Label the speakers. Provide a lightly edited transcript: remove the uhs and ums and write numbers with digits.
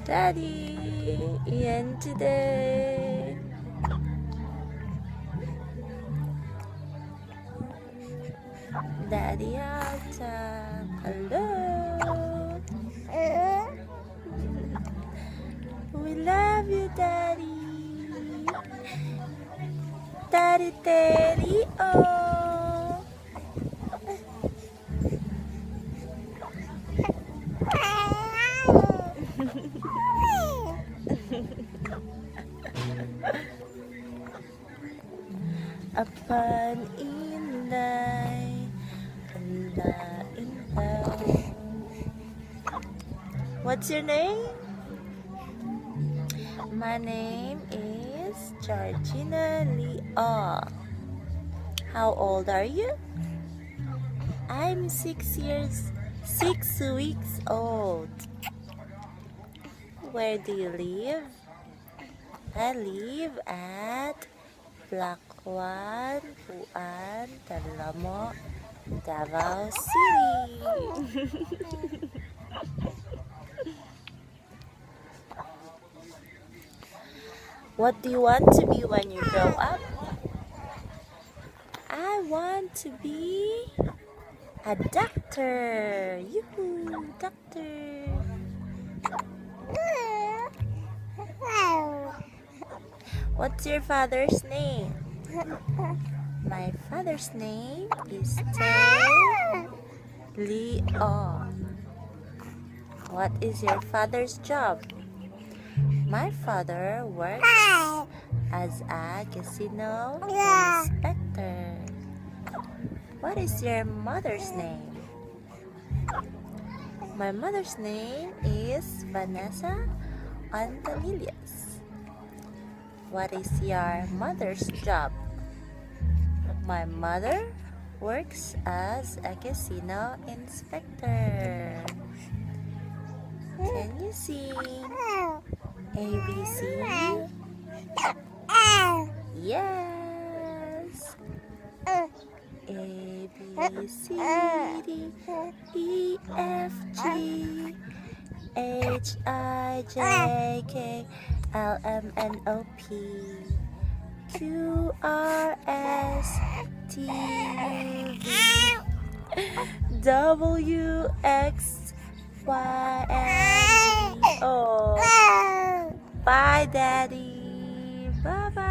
Speaker 1: Daddy, and today Daddy Aung, hello. We love you, Daddy. Daddy, Daddy, oh. Upon inday, inday. What's your name? My name is Georgina Linn. How old are you? I'm 6 weeks old. Where do you live? I live at Block 1, Puan, Talamo, Davao City. What do you want to be when you grow up? I want to be a doctor. Yoo-hoo, doctor. What's your father's name? My father's name is Linn. What is your father's job? My father works as a casino inspector. What is your mother's name? My mother's name is Vanessa Antonilias. What is your mother's job? My mother works as a casino inspector. Can you sing ABC? Yes. A, B, C, D, E, F, G, H, I, J, K, L, M, N, O, P, Q, R, S, T, U, V, W, X, Y, and Z. Oh, bye, Daddy. Bye-bye.